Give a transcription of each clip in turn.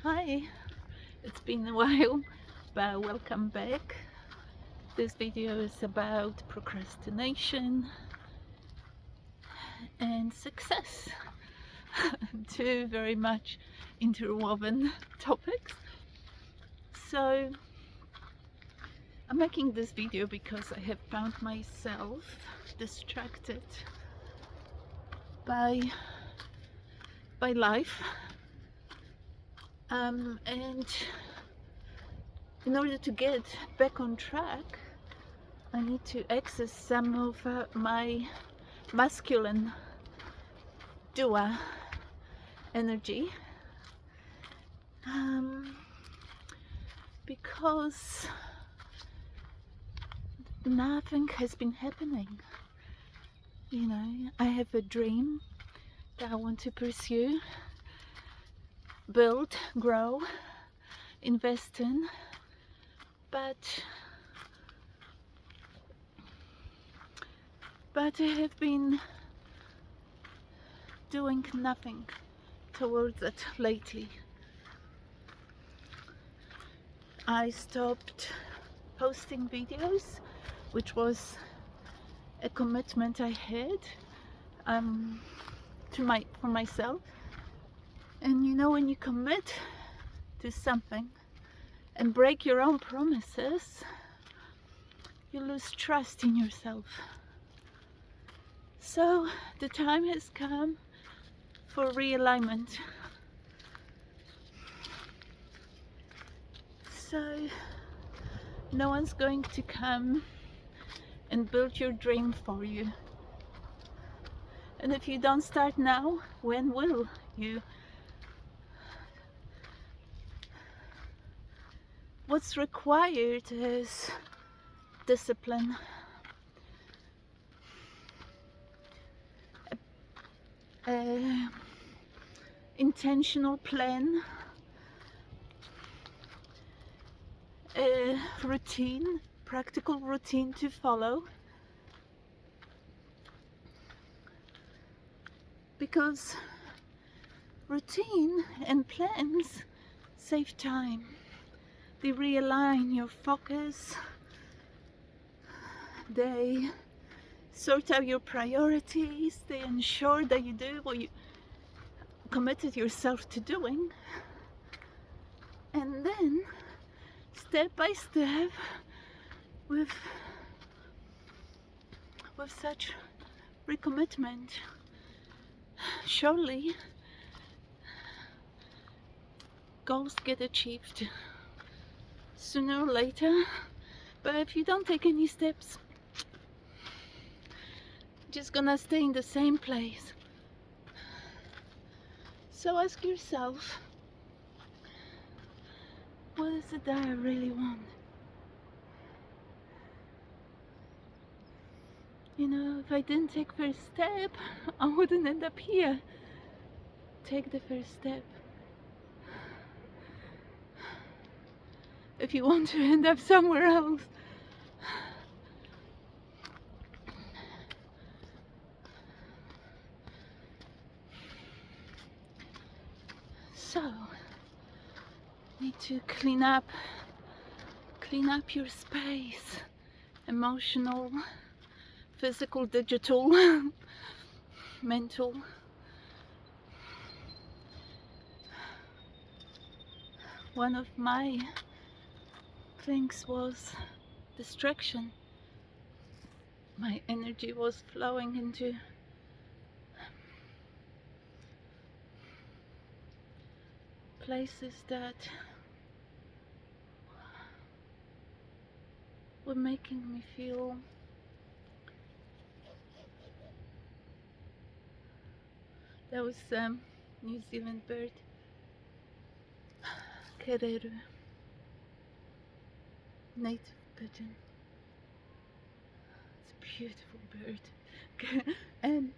Hi, it's been a while, but welcome back. This video is about procrastination and success. Two very much interwoven topics. So, I'm making this video because I have found myself distracted by life. And in order to get back on track, I need to access some of my masculine doer energy, because nothing has been happening. You know, I have a dream that I want to pursue, build, grow, invest in, but I have been doing nothing towards it lately. I stopped posting videos, which was a commitment I had for myself. And you know, when you commit to something and break your own promises, you lose trust in yourself. So the time has come for realignment. So no one's going to come and build your dream for you. And if you don't start now, when will you? What's required is discipline, a intentional plan, a routine, practical routine to follow. Because routine and plans save time. They realign your focus. They sort out your priorities. They ensure that you do what you committed yourself to doing. And then, step by step, with such recommitment, surely goals get achieved sooner or later. But if you don't take any steps, you're just gonna stay in the same place. So ask yourself, what is it that I really want? You know, if I didn't take first step, I wouldn't end up here. Take the first step. If you want to end up somewhere else. So, need to clean up your space, emotional, physical, digital, mental. One of my things was distraction. My energy was flowing into places that were making me feel that was New Zealand bird, kereru, native pigeon. It's a beautiful bird. And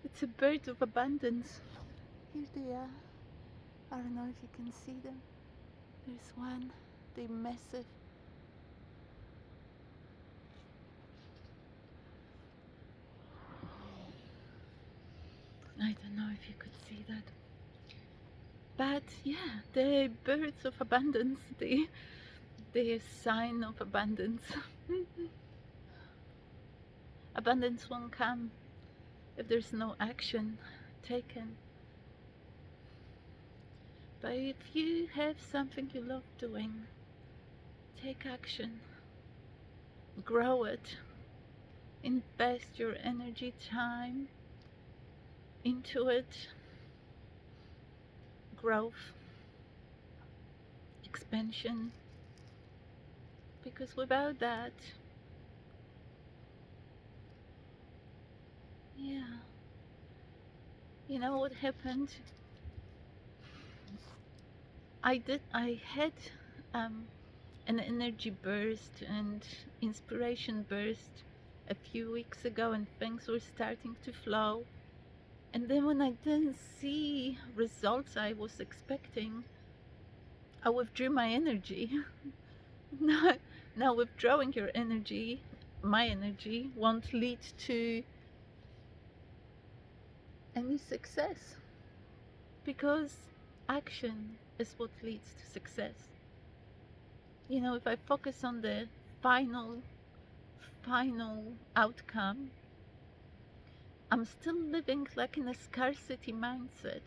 it's a bird of abundance. Here they are. I don't know if you can see them. There's one. They're massive. I don't know if you could see that. But yeah, the birds of abundance, the sign of abundance. Abundance won't come if there's no action taken. But if you have something you love doing, take action, grow it, invest your energy, time into it, growth, expansion. Because without that, yeah, you know what happened? I had um, an energy burst and inspiration burst a few weeks ago, and things were starting to flow. And then when I didn't see results I was expecting, I withdrew my energy. now, now withdrawing your energy, my energy, won't lead to any success, because action is what leads to success. You know, if I focus on the final outcome, I'm still living like in a scarcity mindset.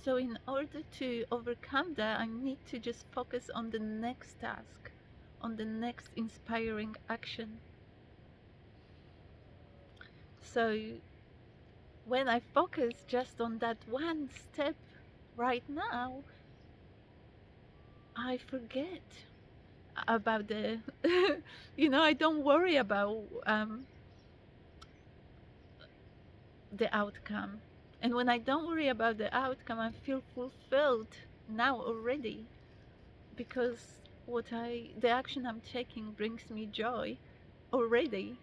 So in order to overcome that, I need to just focus on the next task, on the next inspiring action. So when I focus just on that one step right now, I forget about the, I don't worry about the outcome. And when I don't worry about the outcome, I feel fulfilled now already, because the action I'm taking brings me joy already.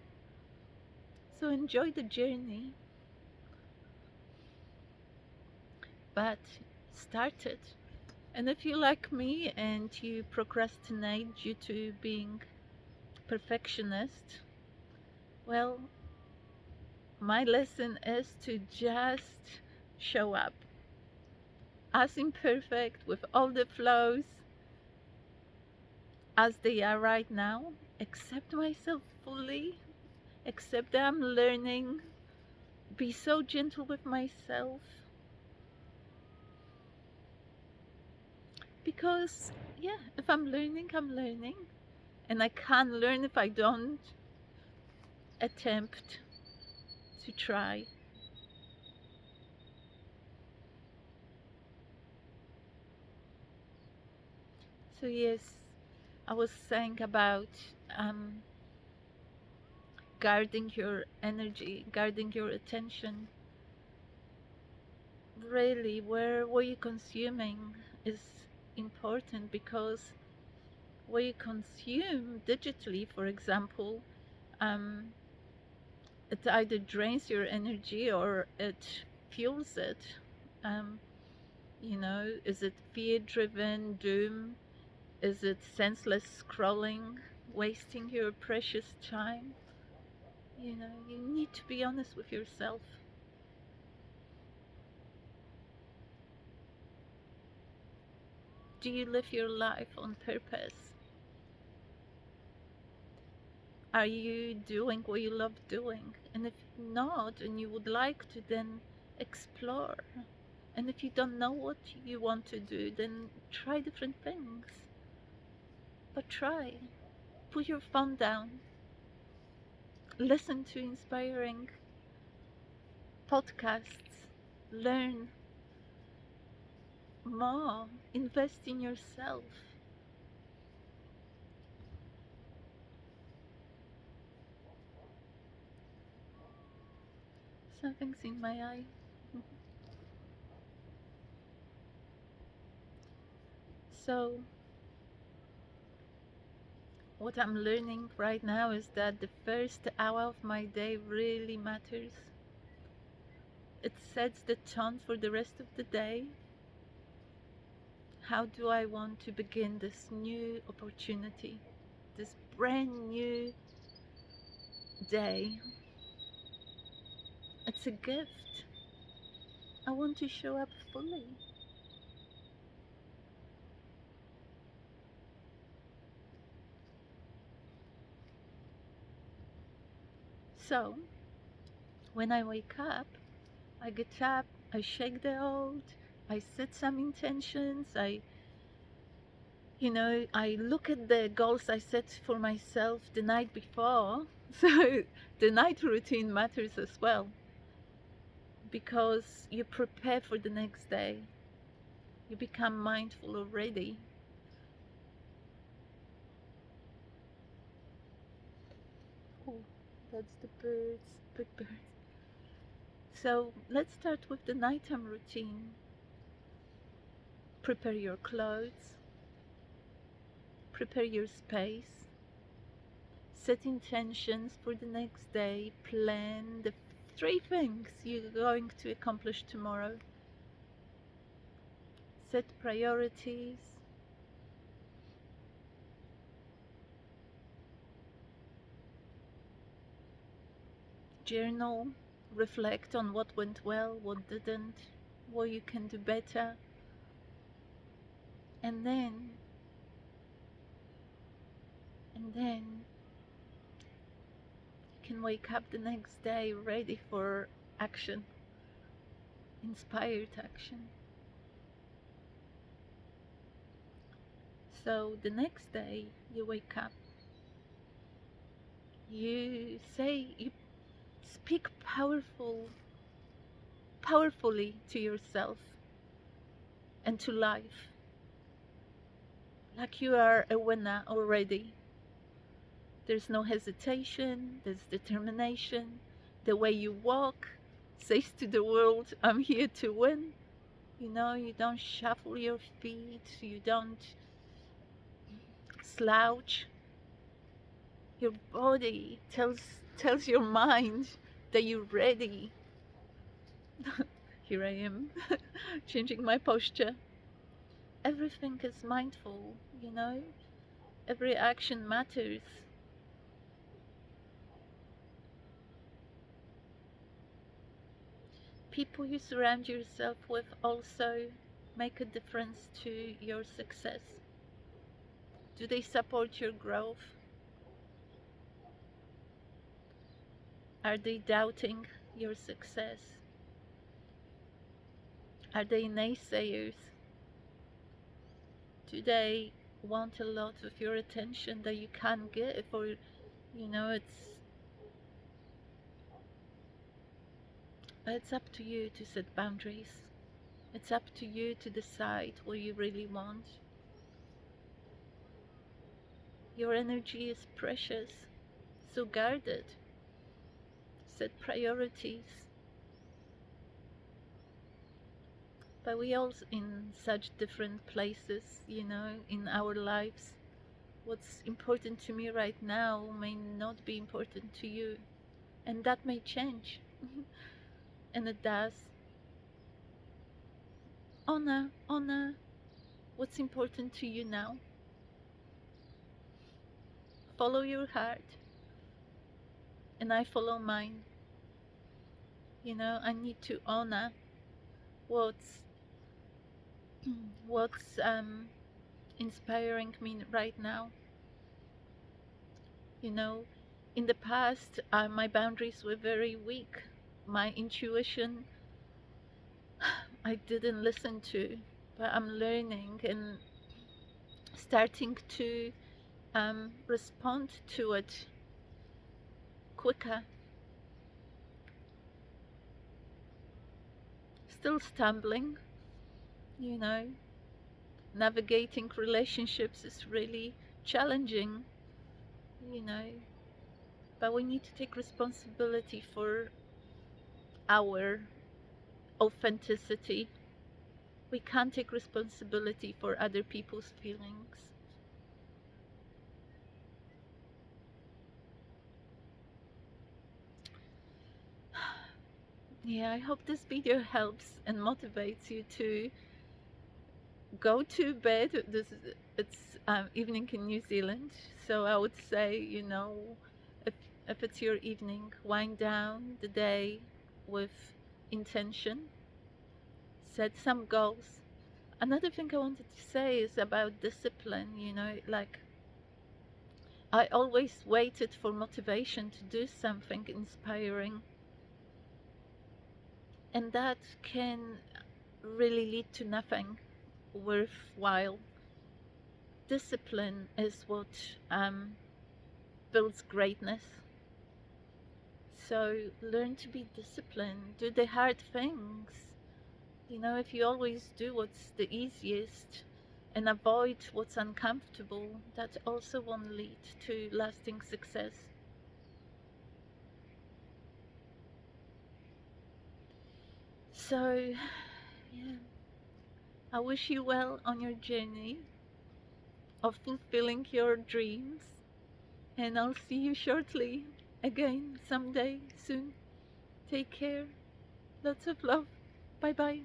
So enjoy the journey, but start it. And if you like me and you procrastinate due to being perfectionist, well, my lesson is to just show up as imperfect with all the flaws as they are right now, accept myself fully, accept that I'm learning, be so gentle with myself. Because, yeah, if I'm learning, I'm learning. And I can't learn if I don't attempt to try. So, yes, I was saying about um, guarding your energy, guarding your attention. Really, where what you're consuming is important, because what you consume digitally, for example, um, it either drains your energy or it fuels it. Um, is it fear driven doom? Is it senseless scrolling, wasting your precious time? You need to be honest with yourself. Do you live your life on purpose? Are you doing what you love doing? And if not, and you would like to, then explore. And if you don't know what you want to do, then try different things. But try. Put your phone down. Listen to inspiring podcasts. Learn more. Invest in yourself. Something's in my eye. So, what I'm learning right now is that the first hour of my day really matters. It sets the tone for the rest of the day. How do I want to begin this new opportunity, this brand new day? It's a gift. I want to show up fully. So, when I wake up, I get up, I shake the old, I set some intentions, I look at the goals I set for myself the night before. So the night routine matters as well because you prepare for the next day. You become mindful already. Oh, that's the birds, big birds. So let's start with the nighttime routine. Prepare your clothes, prepare your space, set intentions for the next day, plan the 3 things you're going to accomplish tomorrow, set priorities, journal, reflect on what went well, what didn't, what you can do better, and then you can wake up the next day ready for action, inspired action. So the next day you wake up, you speak powerfully to yourself and to life, like you are a winner already. There's no hesitation, there's determination. The way you walk says to the world, I'm here to win. You don't shuffle your feet, you don't slouch. Your body tells your mind that you're ready. Here I am, changing my posture. Everything is mindful. Every action matters. People you surround yourself with also make a difference to your success. Do they support your growth? Are they doubting your success? Are they naysayers? Do they want a lot of your attention that you can't give? Or, it's up to you to set boundaries. It's up to you to decide what you really want. Your energy is precious, so guard it. Set priorities. But we all in such different places, in our lives. What's important to me right now may not be important to you, and that may change. And it does. Honor what's important to you now. Follow your heart, and I follow mine. I need to honor what's what's inspiring me right now. You know, in the past, my boundaries were very weak. My intuition, I didn't listen to, but I'm learning and starting to respond to it quicker. Still stumbling, you know. Navigating relationships is really challenging, you know. But we need to take responsibility for our authenticity. We can't take responsibility for other people's feelings. Yeah, I hope this video helps and motivates you to go to bed. It's evening in New Zealand, so I would say, if it's your evening, wind down the day with intention. set some goals. Another thing I wanted to say is about discipline. Like, I always waited for motivation to do something inspiring, and that can really lead to nothing worthwhile. Discipline is what builds greatness. So learn to be disciplined, do the hard things. If you always do what's the easiest and avoid what's uncomfortable, that also won't lead to lasting success. So, yeah, I wish you well on your journey of fulfilling your dreams, and I'll see you shortly again someday soon. Take care. Lots of love. Bye bye.